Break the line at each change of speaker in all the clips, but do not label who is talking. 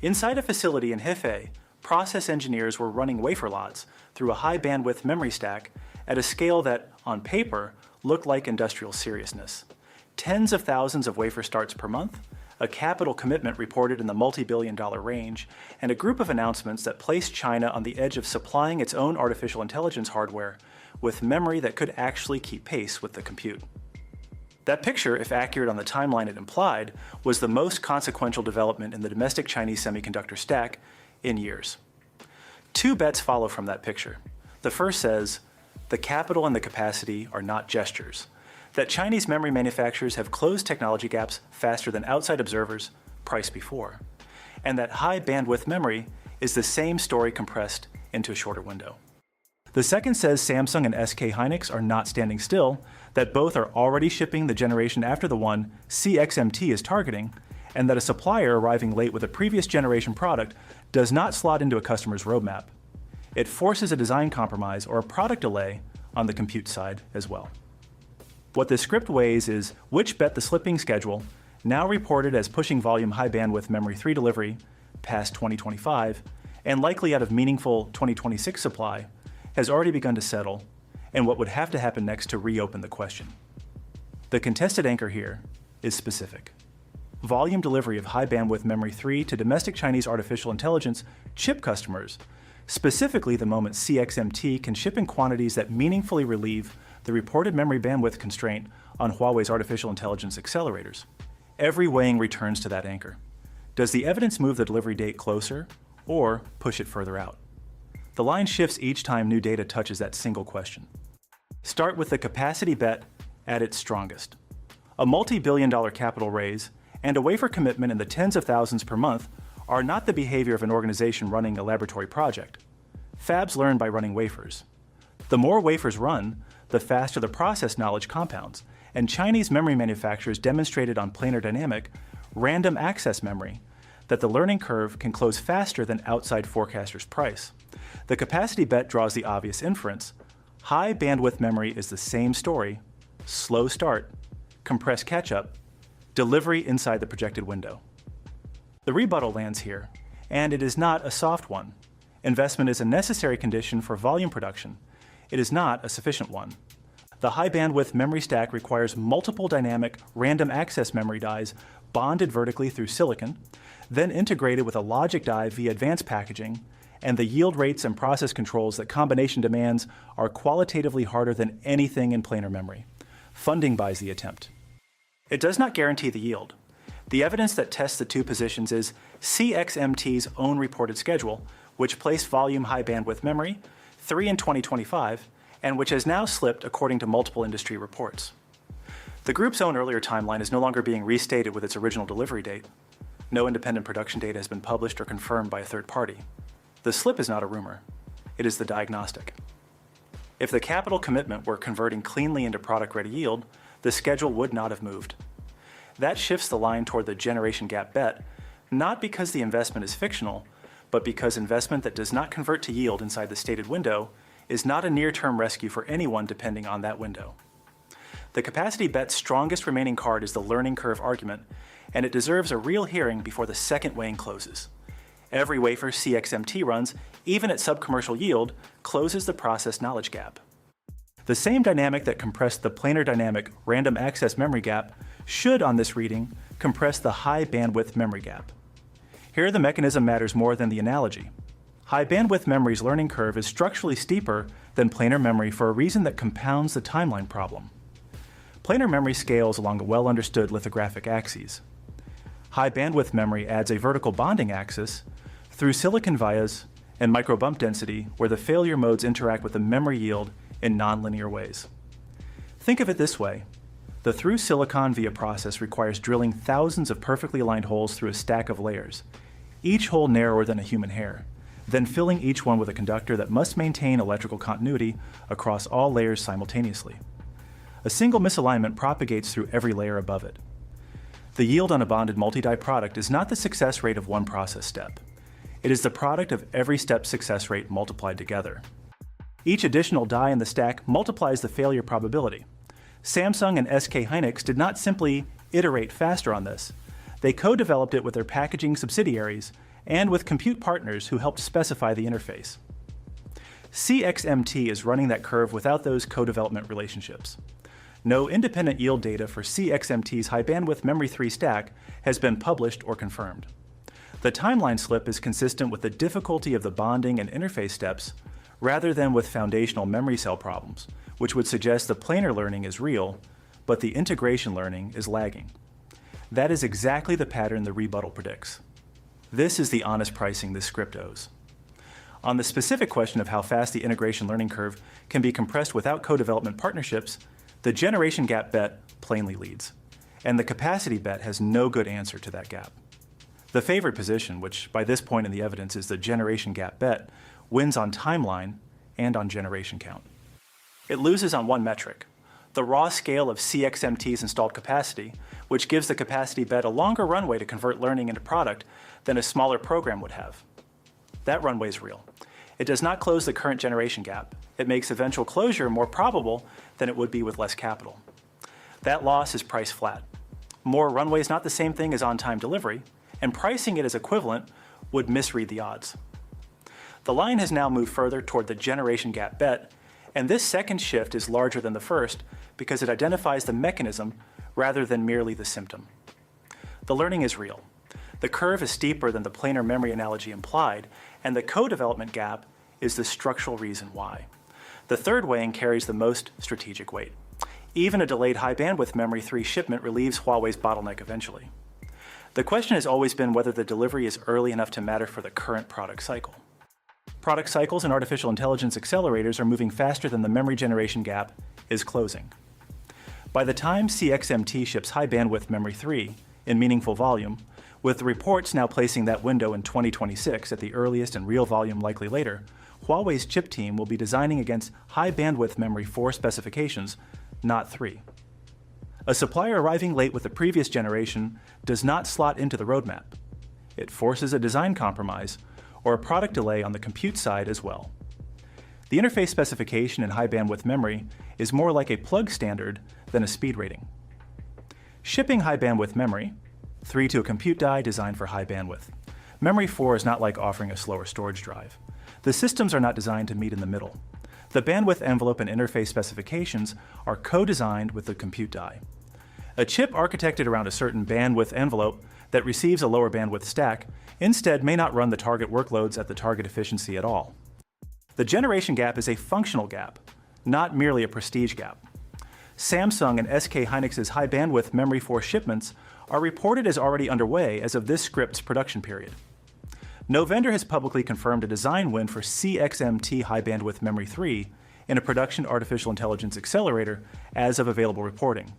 Inside a facility in Hefei, process engineers were running wafer lots through a high-bandwidth memory stack at a scale that, on paper, looked like industrial seriousness. Tens of thousands of wafer starts per month, a capital commitment reported in the multi-billion-dollar range, and a group of announcements that placed China on the edge of supplying its own artificial intelligence hardware with memory that could actually keep pace with the compute. That picture, if accurate on the timeline it implied, was the most consequential development in the domestic Chinese semiconductor stack in years. Two bets follow from that picture. The first says, the capital and the capacity are not gestures, that Chinese memory manufacturers have closed technology gaps faster than outside observers priced before, and that high bandwidth memory is the same story compressed into a shorter window. The second says Samsung and SK Hynix are not standing still, that both are already shipping the generation after the one CXMT is targeting, and that a supplier arriving late with a previous generation product does not slot into a customer's roadmap. It forces a design compromise or a product delay on the compute side as well. What this script weighs is which bet the slipping schedule, now reported as pushing volume high bandwidth memory 3 delivery past 2025, and likely out of meaningful 2026 supply, has already begun to settle, and what would have to happen next to reopen the question. The contested anchor here is specific. Volume delivery of high bandwidth memory 3 to domestic Chinese artificial intelligence chip customers, specifically the moment CXMT can ship in quantities that meaningfully relieve the reported memory bandwidth constraint on Huawei's artificial intelligence accelerators. Every weighing returns to that anchor. Does the evidence move the delivery date closer or push it further out? The line shifts each time new data touches that single question. Start with the capacity bet at its strongest. A multi-billion-dollar capital raise and a wafer commitment in the tens of thousands per month are not the behavior of an organization running a laboratory project. Fabs learn by running wafers. The more wafers run, the faster the process knowledge compounds, and Chinese memory manufacturers demonstrated on planar dynamic, random access memory, that the learning curve can close faster than outside forecasters' price. The capacity bet draws the obvious inference. High bandwidth memory is the same story: slow start, compressed catch-up, delivery inside the projected window. The rebuttal lands here, and it is not a soft one. Investment is a necessary condition for volume production. It is not a sufficient one. The high bandwidth memory stack requires multiple dynamic random access memory dies bonded vertically through silicon, then integrated with a logic die via advanced packaging, and the yield rates and process controls that combination demands are qualitatively harder than anything in planar memory. Funding buys the attempt. It does not guarantee the yield. The evidence that tests the two positions is CXMT's own reported schedule, which placed volume high bandwidth memory 3 in 2025, and which has now slipped according to multiple industry reports. The group's own earlier timeline is no longer being restated with its original delivery date. No independent production data has been published or confirmed by a third party. The slip is not a rumor. It is the diagnostic. If the capital commitment were converting cleanly into product-ready yield, the schedule would not have moved. That shifts the line toward the generation gap bet, not because the investment is fictional, but because investment that does not convert to yield inside the stated window is not a near-term rescue for anyone depending on that window. The capacity bet's strongest remaining card is the learning curve argument, and it deserves a real hearing before the second weighing closes. Every wafer CXMT runs, even at sub-commercial yield, closes the process knowledge gap. The same dynamic that compressed the planar dynamic random access memory gap should, on this reading, compress the high bandwidth memory gap. Here the mechanism matters more than the analogy. High bandwidth memory's learning curve is structurally steeper than planar memory for a reason that compounds the timeline problem. Planar memory scales along a well-understood lithographic axes. High bandwidth memory adds a vertical bonding axis through silicon vias and micro bump density where the failure modes interact with the memory yield in nonlinear ways. Think of it this way. The through silicon via process requires drilling thousands of perfectly aligned holes through a stack of layers, each hole narrower than a human hair, then filling each one with a conductor that must maintain electrical continuity across all layers simultaneously. A single misalignment propagates through every layer above it. The yield on a bonded multi-die product is not the success rate of one process step. It is the product of every step success rate multiplied together. Each additional die in the stack multiplies the failure probability. Samsung and SK Hynix did not simply iterate faster on this. They co-developed it with their packaging subsidiaries and with compute partners who helped specify the interface. CXMT is running that curve without those co-development relationships. No independent yield data for CXMT's high bandwidth memory 3 stack has been published or confirmed. The timeline slip is consistent with the difficulty of the bonding and interface steps rather than with foundational memory cell problems, which would suggest the planar learning is real, but the integration learning is lagging. That is exactly the pattern the rebuttal predicts. This is the honest pricing this script owes. On the specific question of how fast the integration learning curve can be compressed without co-development partnerships, the generation gap bet plainly leads, and the capacity bet has no good answer to that gap. The favored position, which by this point in the evidence is the generation gap bet, wins on timeline and on generation count. It loses on one metric, the raw scale of CXMT's installed capacity, which gives the capacity bet a longer runway to convert learning into product than a smaller program would have. That runway is real. It does not close the current generation gap. It makes eventual closure more probable than it would be with less capital. That loss is price flat. More runway is not the same thing as on-time delivery, and pricing it as equivalent would misread the odds. The line has now moved further toward the generation gap bet, and this second shift is larger than the first because it identifies the mechanism rather than merely the symptom. The learning is real. The curve is steeper than the planar memory analogy implied, and the co-development gap is the structural reason why. The third weighing carries the most strategic weight. Even a delayed high bandwidth memory 3 shipment relieves Huawei's bottleneck eventually. The question has always been whether the delivery is early enough to matter for the current product cycle. Product cycles and artificial intelligence accelerators are moving faster than the memory generation gap is closing. By the time CXMT ships high bandwidth memory 3 in meaningful volume, with the reports now placing that window in 2026 at the earliest and real volume likely later, Huawei's chip team will be designing against high bandwidth memory 4 specifications, not 3. A supplier arriving late with the previous generation does not slot into the roadmap. It forces a design compromise or a product delay on the compute side as well. The interface specification in high bandwidth memory is more like a plug standard than a speed rating. Shipping high bandwidth memory, 3 to a compute die designed for high bandwidth. Memory 4 is not like offering a slower storage drive. The systems are not designed to meet in the middle. The bandwidth envelope and interface specifications are co-designed with the compute die. A chip architected around a certain bandwidth envelope that receives a lower bandwidth stack instead may not run the target workloads at the target efficiency at all. The generation gap is a functional gap, not merely a prestige gap. Samsung and SK Hynix's high bandwidth memory 4 shipments are reported as already underway as of this script's production period. No vendor has publicly confirmed a design win for CXMT high bandwidth memory 3 in a production artificial intelligence accelerator as of available reporting.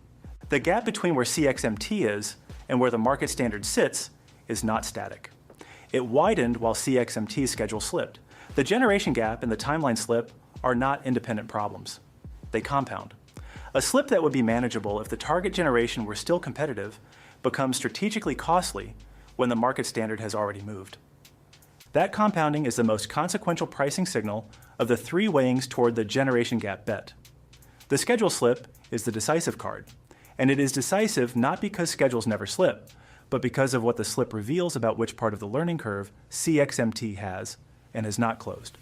The gap between where CXMT is and where the market standard sits is not static. It widened while CXMT's schedule slipped. The generation gap and the timeline slip are not independent problems. They compound. A slip that would be manageable if the target generation were still competitive becomes strategically costly when the market standard has already moved. That compounding is the most consequential pricing signal of the 3 weighings toward the generation gap bet. The schedule slip is the decisive card, and it is decisive not because schedules never slip, but because of what the slip reveals about which part of the learning curve CXMT has and has not closed.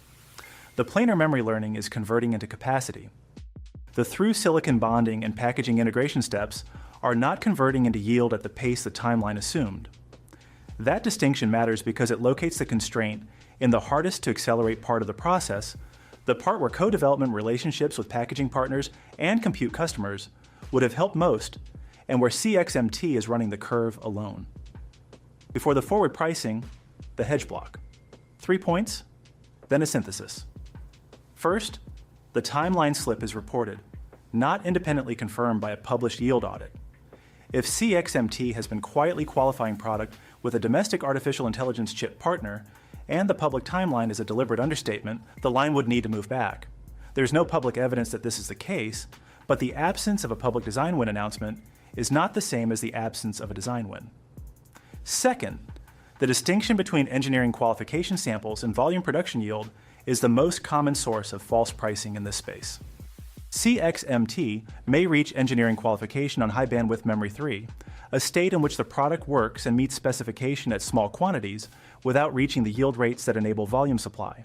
The planar memory learning is converting into capacity. The through-silicon bonding and packaging integration steps are not converting into yield at the pace the timeline assumed. That distinction matters because it locates the constraint in the hardest to accelerate part of the process, the part where co-development relationships with packaging partners and compute customers would have helped most, and where CXMT is running the curve alone. Before the forward pricing, the hedge block. 3 points, then a synthesis. First, the timeline slip is reported, not independently confirmed by a published yield audit. If CXMT has been quietly qualifying product with a domestic artificial intelligence chip partner, and the public timeline is a deliberate understatement, the line would need to move back. There's no public evidence that this is the case, but the absence of a public design win announcement is not the same as the absence of a design win. Second, the distinction between engineering qualification samples and volume production yield is the most common source of false pricing in this space. CXMT may reach engineering qualification on high bandwidth memory 3, a state in which the product works and meets specification at small quantities without reaching the yield rates that enable volume supply.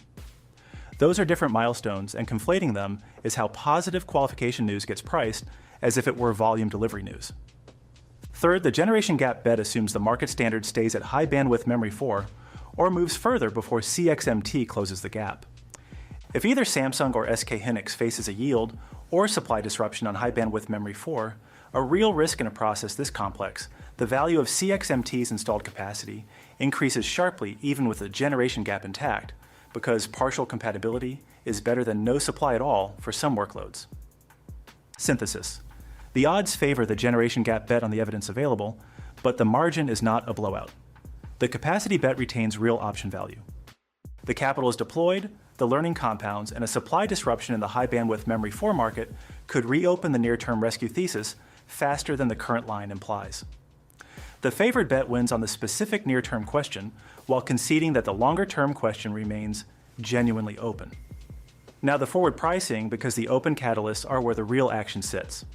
Those are different milestones, and conflating them is how positive qualification news gets priced as if it were volume delivery news. Third, the generation gap bet assumes the market standard stays at high bandwidth memory 4 or moves further before CXMT closes the gap. If either Samsung or SK Hynix faces a yield or supply disruption on high bandwidth memory 4, a real risk in a process this complex, the value of CXMT's installed capacity increases sharply even with the generation gap intact, because partial compatibility is better than no supply at all for some workloads. Synthesis. The odds favor the generation gap bet on the evidence available, but the margin is not a blowout. The capacity bet retains real option value. The capital is deployed, the learning compounds, and a supply disruption in the high bandwidth memory 4 market could reopen the near-term rescue thesis faster than the current line implies. The favored bet wins on the specific near-term question, while conceding that the longer-term question remains genuinely open. Now the forward pricing, because the open catalysts are where the real action sits.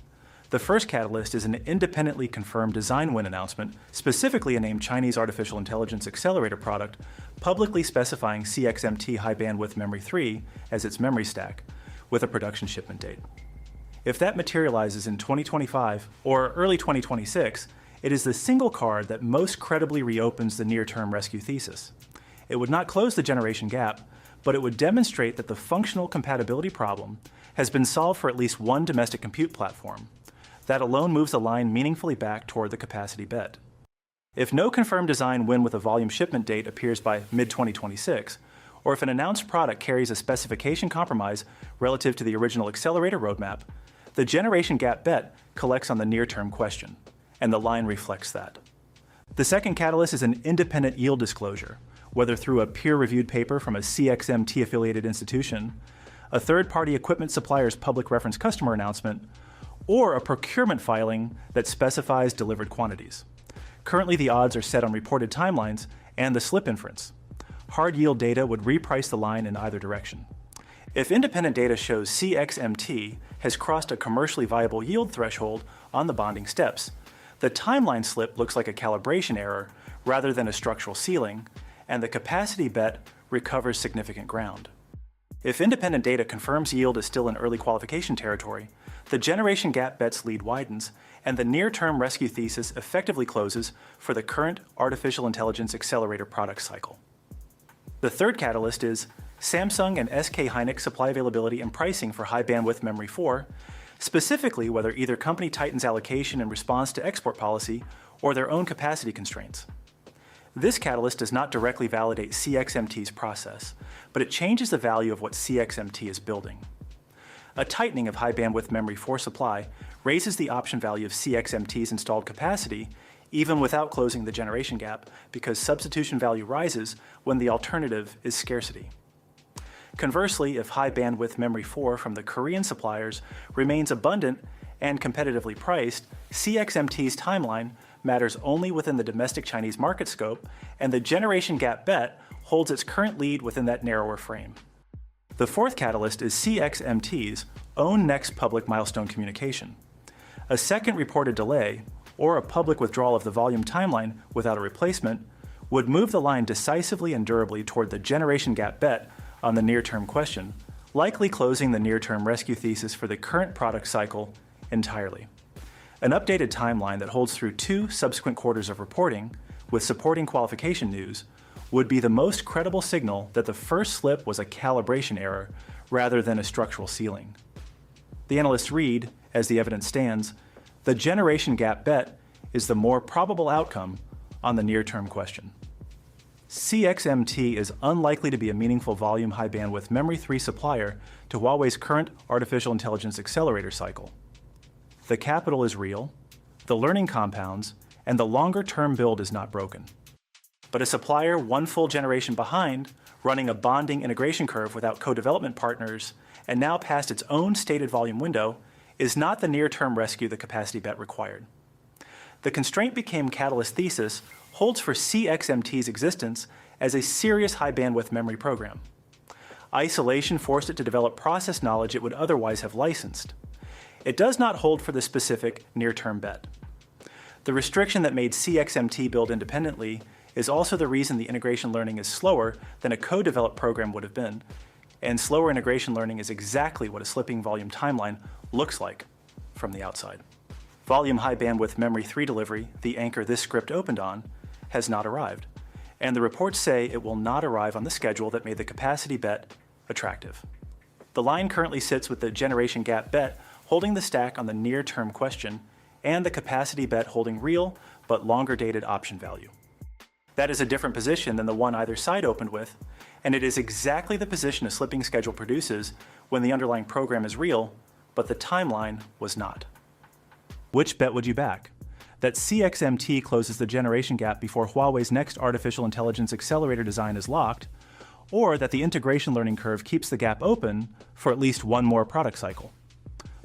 The first catalyst is an independently confirmed design win announcement, specifically a named Chinese artificial intelligence accelerator product, publicly specifying CXMT high bandwidth memory 3 as its memory stack, with a production shipment date. If that materializes in 2025 or early 2026, it is the single card that most credibly reopens the near-term rescue thesis. It would not close the generation gap, but it would demonstrate that the functional compatibility problem has been solved for at least one domestic compute platform. That alone moves the line meaningfully back toward the capacity bet. If no confirmed design win with a volume shipment date appears by mid-2026, or if an announced product carries a specification compromise relative to the original accelerator roadmap, the generation gap bet collects on the near-term question, and the line reflects that. The second catalyst is an independent yield disclosure, whether through a peer-reviewed paper from a CXMT-affiliated institution, a third-party equipment supplier's public reference customer announcement, or a procurement filing that specifies delivered quantities. Currently, the odds are set on reported timelines and the slip inference. Hard yield data would reprice the line in either direction. If independent data shows CXMT has crossed a commercially viable yield threshold on the bonding steps, the timeline slip looks like a calibration error rather than a structural ceiling, and the capacity bet recovers significant ground. If independent data confirms yield is still in early qualification territory, the generation gap bet's lead widens, and the near-term rescue thesis effectively closes for the current artificial intelligence accelerator product cycle. The third catalyst is Samsung and SK Hynix supply availability and pricing for high bandwidth memory 4, specifically whether either company tightens allocation in response to export policy or their own capacity constraints. This catalyst does not directly validate CXMT's process, but it changes the value of what CXMT is building. A tightening of high bandwidth memory 4 supply raises the option value of CXMT's installed capacity even without closing the generation gap, because substitution value rises when the alternative is scarcity. Conversely, if high bandwidth memory 4 from the Korean suppliers remains abundant and competitively priced, CXMT's timeline matters only within the domestic Chinese market scope, and the generation gap bet holds its current lead within that narrower frame. The fourth catalyst is CXMT's own next public milestone communication. A second reported delay, or a public withdrawal of the volume timeline without a replacement, would move the line decisively and durably toward the generation gap bet on the near-term question, likely closing the near-term rescue thesis for the current product cycle entirely. An updated timeline that holds through 2 subsequent quarters of reporting, with supporting qualification news, would be the most credible signal that the first slip was a calibration error rather than a structural ceiling. The analysts read, as the evidence stands, the generation gap bet is the more probable outcome on the near-term question. CXMT is unlikely to be a meaningful volume high bandwidth memory 3 supplier to Huawei's current artificial intelligence accelerator cycle. The capital is real, the learning compounds, and the longer-term build is not broken. But a supplier one full generation behind, running a bonding integration curve without co-development partners, and now past its own stated volume window, is not the near-term rescue the capacity bet required. The constraint became catalyst thesis holds for CXMT's existence as a serious high bandwidth memory program. Isolation forced it to develop process knowledge it would otherwise have licensed. It does not hold for the specific near-term bet. The restriction that made CXMT build independently is also the reason the integration learning is slower than a co-developed program would have been. And slower integration learning is exactly what a slipping volume timeline looks like from the outside. Volume high bandwidth memory 3 delivery, the anchor this script opened on, has not arrived. And the reports say it will not arrive on the schedule that made the capacity bet attractive. The line currently sits with the generation gap bet holding the stack on the near-term question and the capacity bet holding real but longer-dated option value. That is a different position than the one either side opened with, and it is exactly the position a slipping schedule produces when the underlying program is real, but the timeline was not. Which bet would you back? That CXMT closes the generation gap before Huawei's next artificial intelligence accelerator design is locked, or that the integration learning curve keeps the gap open for at least one more product cycle?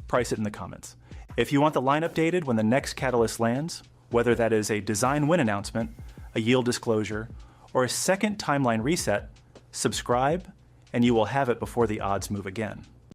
Price it in the comments. If you want the line updated when the next catalyst lands, whether that is a design win announcement, a yield disclosure, or a second timeline reset, subscribe and you will have it before the odds move again.